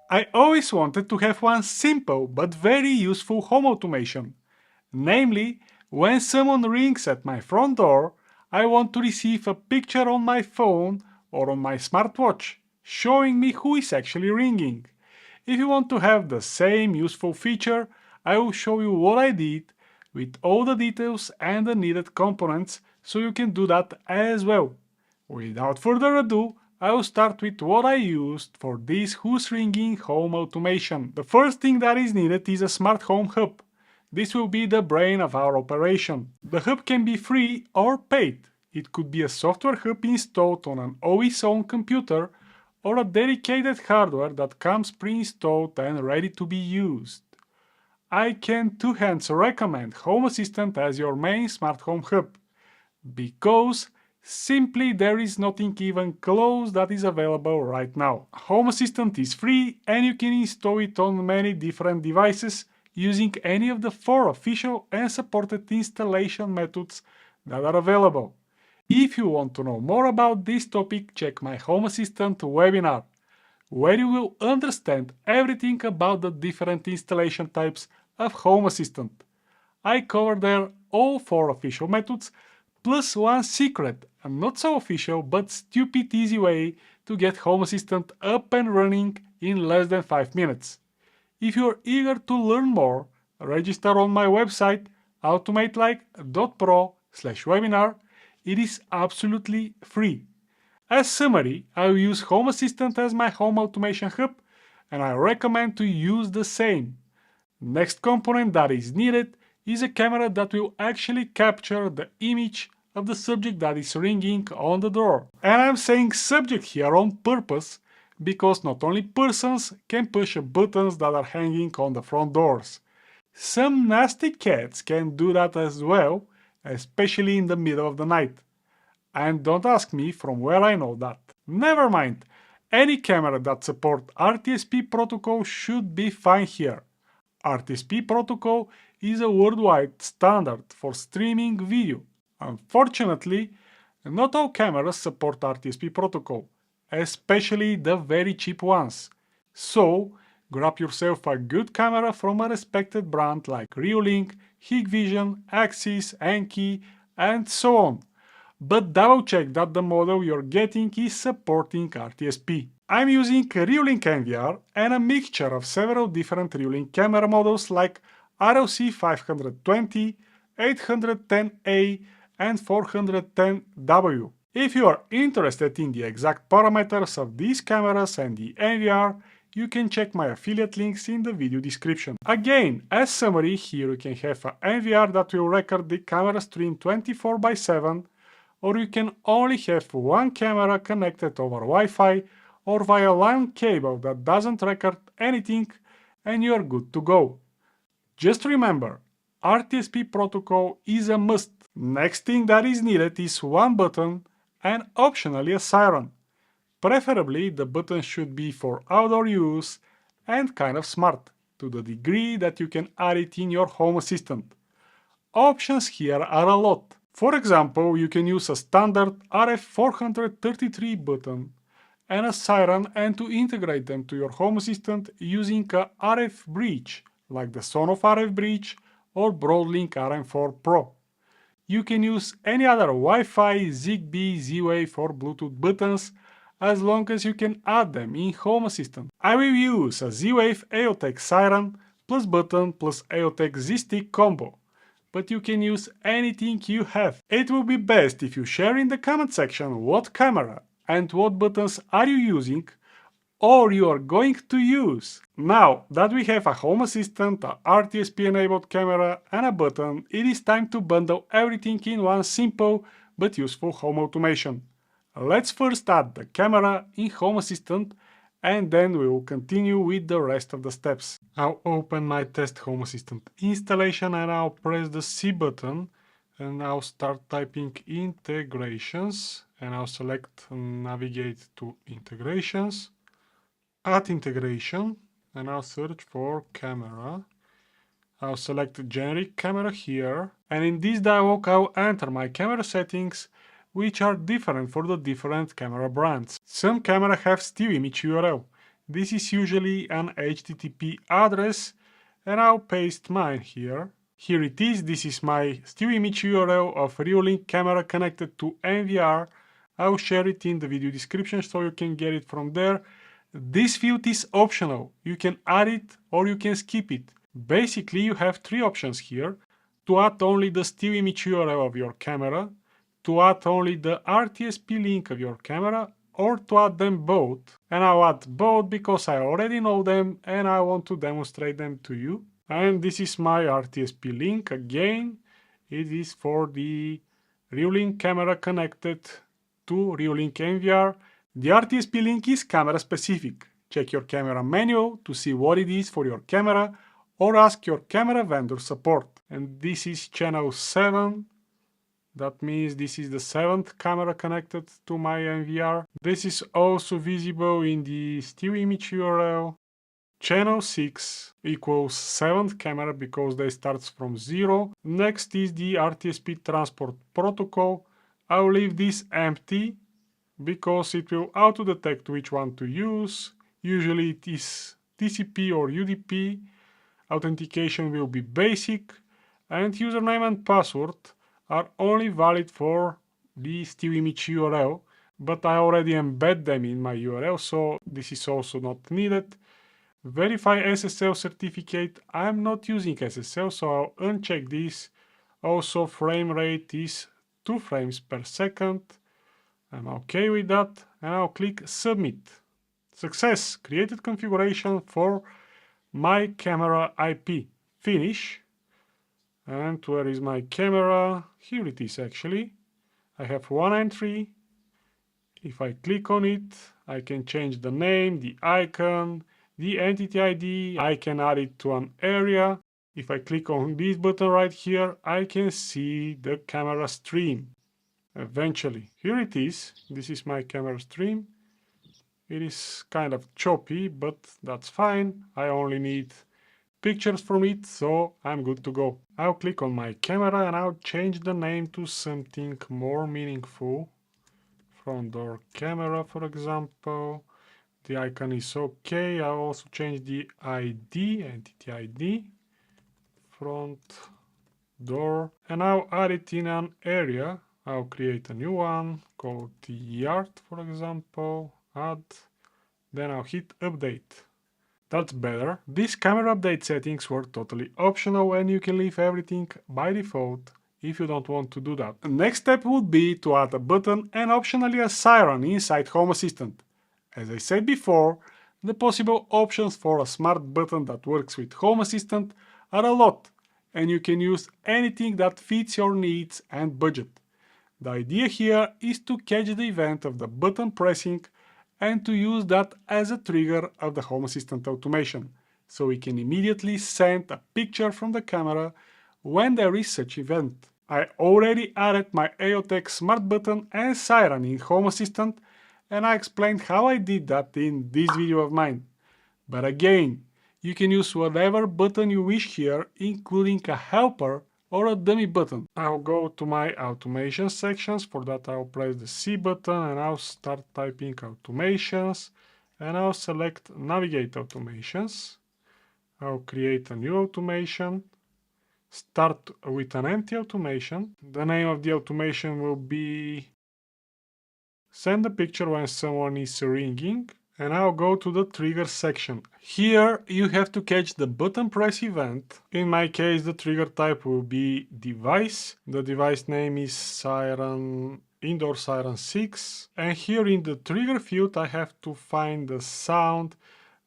I always wanted to have one simple but very useful home automation. Namely, when someone rings at my front door, I want to receive a picture on my phone or on my smartwatch, showing me who is actually ringing. If you want to have the same useful feature, I will show you what I did with all the details and the needed components so you can do that as well. Without further ado, I will start with what I used for this Who's Ringing home automation. The first thing that is needed is a smart home hub. This will be the brain of our operation. The hub can be free or paid. It could be a software hub installed on an always-on computer or a dedicated hardware that comes pre-installed and ready to be used. I can two hands recommend Home Assistant as your main smart home hub, because simply there is nothing even close that is available right now. Home Assistant is free and you can install it on many different devices using any of the 4 official and supported installation methods that are available. If you want to know more about this topic, check my Home Assistant webinar, where you will understand everything about the different installation types of Home Assistant. I cover there all 4 official methods, plus one secret and not so official but stupid easy way to get Home Assistant up and running in less than 5 minutes. If you're eager to learn more, register on my website automatelike.pro/webinar. It is absolutely free. As summary, I will use Home Assistant as my home automation hub, and I recommend to use the same. Next component that is needed is a camera that will actually capture the image of the subject that is ringing on the door. And I'm saying subject here on purpose, because not only persons can push buttons that are hanging on the front doors. Some nasty cats can do that as well, especially in the middle of the night. And don't ask me from where I know that. Never mind, any camera that supports RTSP protocol should be fine here. RTSP protocol is a worldwide standard for streaming video. Unfortunately, not all cameras support RTSP protocol, especially the very cheap ones. So, grab yourself a good camera from a respected brand like REOLINK, Hikvision, Axis, Enki, and so on. But double check that the model you're getting is supporting RTSP. I'm using REOLINK NVR and a mixture of several different REOLINK camera models like ROC 520, 810A, and 410W. If you are interested in the exact parameters of these cameras and the NVR, you can check my affiliate links in the video description. Again, as summary, here you can have an NVR that will record the camera stream 24/7, or you can only have one camera connected over Wi-Fi or via LAN cable that doesn't record anything, and you are good to go. Just remember, RTSP protocol is a must. Next thing that is needed is one button and optionally a siren. Preferably the button should be for outdoor use and kind of smart, to the degree that you can add it in your Home Assistant. Options here are a lot. For example, you can use a standard RF433 button and a siren, and to integrate them to your Home Assistant using a RF bridge, like the Sonoff RF bridge or BroadLink RM4 Pro. You can use any other Wi-Fi, Zigbee, Z-Wave or Bluetooth buttons, as long as you can add them in Home Assistant. I will use a Z-Wave AOTech siren plus button plus AOTech Z-Stick combo, but you can use anything you have. It will be best if you share in the comment section what camera and what buttons are you using or you are going to use. Now that we have a Home Assistant, a RTSP enabled camera and a button, it is time to bundle everything in one simple but useful home automation. Let's first add the camera in Home Assistant, and then we will continue with the rest of the steps. I'll open my test Home Assistant installation and I'll press the C button and I'll start typing integrations, and I'll select navigate to integrations, add integration, and I'll search for camera. I'll select generic camera here, and in this dialog I'll enter my camera settings, which are different for the different camera brands. Some camera have still image URL. This is usually an HTTP address, and I'll paste mine here. Here it is. This is my still image URL of REOLINK camera connected to NVR. I'll share it in the video description so you can get it from there. This field is optional. You can add it or you can skip it. Basically, you have three options here: to add only the still image URL of your camera, to add only the RTSP link of your camera, or to add them both. And I'll add both because I already know them and I want to demonstrate them to you. And this is my RTSP link again. It is for the REOLINK camera connected to REOLINK NVR. The RTSP link is camera specific. Check your camera manual to see what it is for your camera, or ask your camera vendor support. And this is channel 7. That means this is the 7th camera connected to my NVR. This is also visible in the still image URL. Channel 6 equals 7th camera because they start from 0. Next is the RTSP transport protocol. I'll leave this empty because it will auto-detect which one to use. Usually it is TCP or UDP. Authentication will be basic, and username and password are only valid for the still image URL, but I already embed them in my URL, so this is also not needed. Verify SSL certificate. I'm not using SSL, so I'll uncheck this. Also, frame rate is 2 frames per second. I'm okay with that, and I'll click submit. Success! Created configuration for my camera IP. Finish. And where is my camera? Here it is actually. I have one entry. If I click on it, I can change the name, the icon, the entity ID. I can add it to an area. If I click on this button right here, I can see the camera stream. Eventually, here it is. This is my camera stream. It is kind of choppy, but that's fine. I only need pictures from it, so I'm good to go. I'll click on my camera and I'll change the name to something more meaningful. Front door camera, for example. The icon is okay. I'll also change the ID, entity ID. Front door. And I'll add it in an area. I'll create a new one called the yard, for example. Add. Then I'll hit update. That's better. These camera update settings were totally optional and you can leave everything by default if you don't want to do that. The next step would be to add a button and optionally a siren inside Home Assistant. As I said before, the possible options for a smart button that works with Home Assistant are a lot, and you can use anything that fits your needs and budget. The idea here is to catch the event of the button pressing and to use that as a trigger of the Home Assistant automation, so we can immediately send a picture from the camera when there is such event. I already added my AOTech smart button and siren in Home Assistant, and I explained how I did that in this video of mine. But again, you can use whatever button you wish here, including a helper or a dummy button. I'll go to my automation sections. For that I'll press the C button and I'll start typing automations, and I'll select navigate automations. I'll create a new automation. Start with an empty automation. The name of the automation will be send a picture when someone is ringing. And I'll go to the trigger section. Here you have to catch the button press event. In my case the trigger type will be device. The device name is Siren Indoor Siren 6. And here in the trigger field I have to find the sound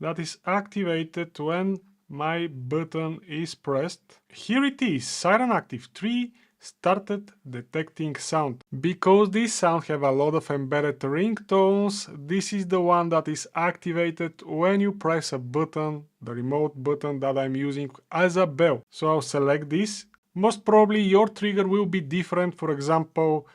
that is activated when my button is pressed. Here it is, Siren Active 3 started detecting sound. Because this sound have a lot of embedded ringtones, this is the one that is activated when you press a button, the remote button that I'm using as a bell. So I'll select this. Most probably your trigger will be different, for example,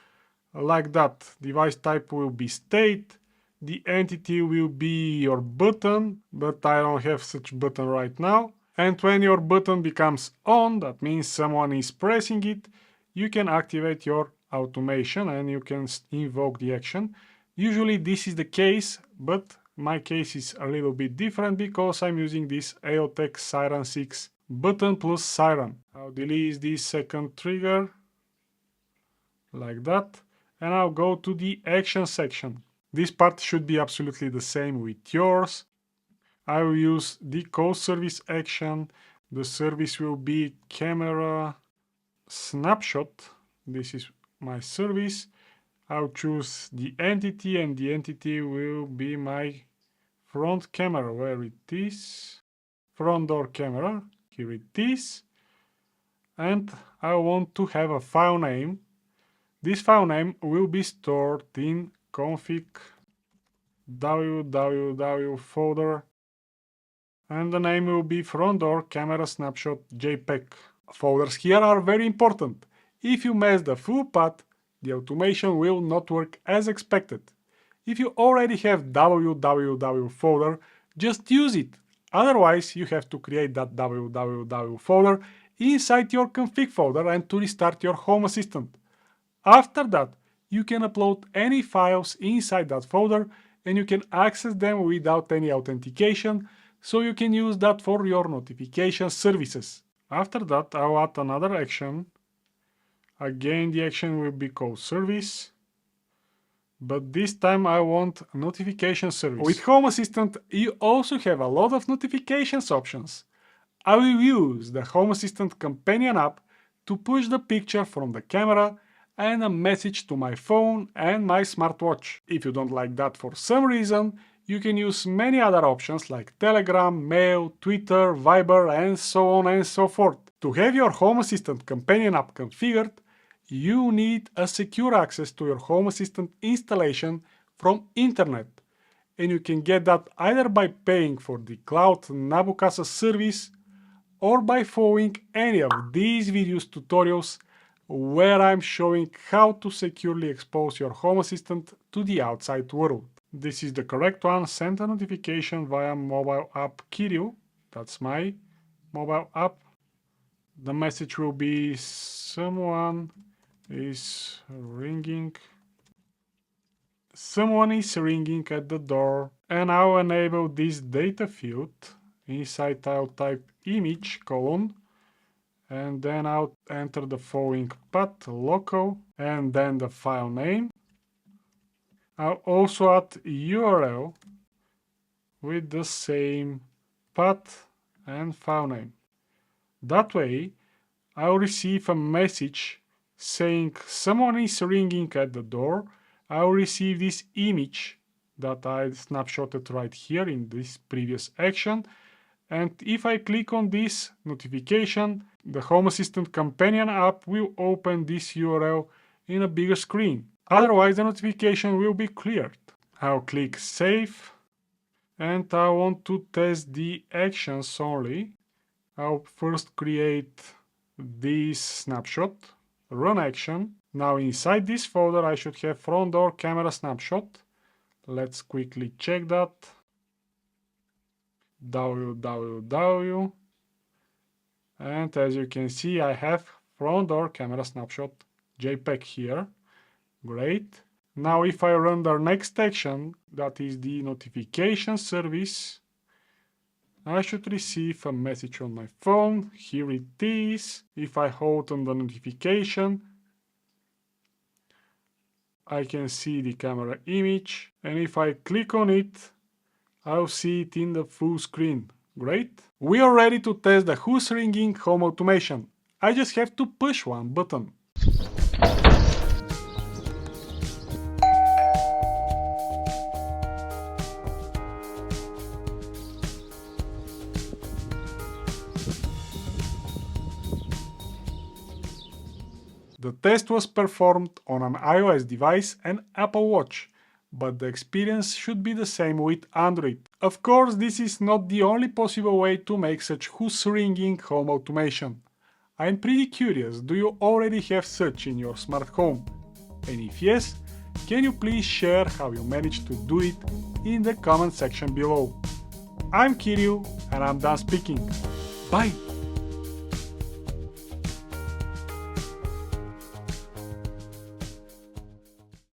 like that. Device type will be state, the entity will be your button, but I don't have such button right now. And when your button becomes on, that means someone is pressing it, you can activate your automation and you can invoke the action. Usually this is the case, but My case is a little bit different because I'm using this EOTech Siren 6 button plus Siren. I'll delete this second trigger, like that, and I'll go to the action section. This part should be absolutely the same with yours. I will use the call service action. The service will be camera snapshot. This is my service. I'll choose the entity, and the entity will be my front camera. Where it is? Front door camera. Here it is. And I want to have a file name. This file name will be stored in config www folder, and the name will be front door camera snapshot JPEG. Folders here are very important. If you mess the full path, the automation will not work as expected. If you already have www folder, just use it. Otherwise, you have to create that www folder inside your config folder and to restart your Home Assistant. After that, you can upload any files inside that folder and you can access them without any authentication, so you can use that for your notification services. After that, I'll add another action. Again, the action will be called service, but this time I want notification service. With Home Assistant, you also have a lot of notifications options. I will use the Home Assistant companion app to push the picture from the camera and a message to my phone and my smartwatch. If you don't like that for some reason, you can use many other options like Telegram, Mail, Twitter, Viber, and so on and so forth. To have your Home Assistant companion app configured, you need a secure access to your Home Assistant installation from internet. And you can get that either by paying for the Cloud Nabucasa service or by following any of these videos tutorials where I'm showing how to securely expose your Home Assistant to the outside world. This is the correct one. Send a notification via mobile app Kirill. That's my mobile app. The message will be someone is ringing. Someone is ringing at the door, and I'll enable this data field. Inside I'll type image colon, and then I'll enter the following path, local, and then the file name. I'll also add URL with the same path and file name. That way, I'll receive a message saying someone is ringing at the door. I'll receive this image that I snapshotted right here in this previous action. And if I click on this notification, the Home Assistant companion app will open this URL in a bigger screen. Otherwise, the notification will be cleared. I'll click Save, and I want to test the actions only. I'll first create this snapshot, run action. Now inside this folder I should have front door camera snapshot. Let's quickly check that. www, and as you can see I have front door camera snapshot JPEG here. Great. Now if I run the next action, that is the notification service, I should receive a message on my phone. Here it is. If I hold on the notification, I can see the camera image, and if I click on it, I'll see it in the full screen. Great. We are ready to test the Who's Ringing home automation. I just have to push one button. The test was performed on an iOS device and Apple Watch, but the experience should be the same with Android. Of course, this is not the only possible way to make such Who's Ringing home automation. I'm pretty curious, do you already have such in your smart home? And if yes, can you please share how you managed to do it in the comment section below? I'm Kirill and I'm done speaking. Bye!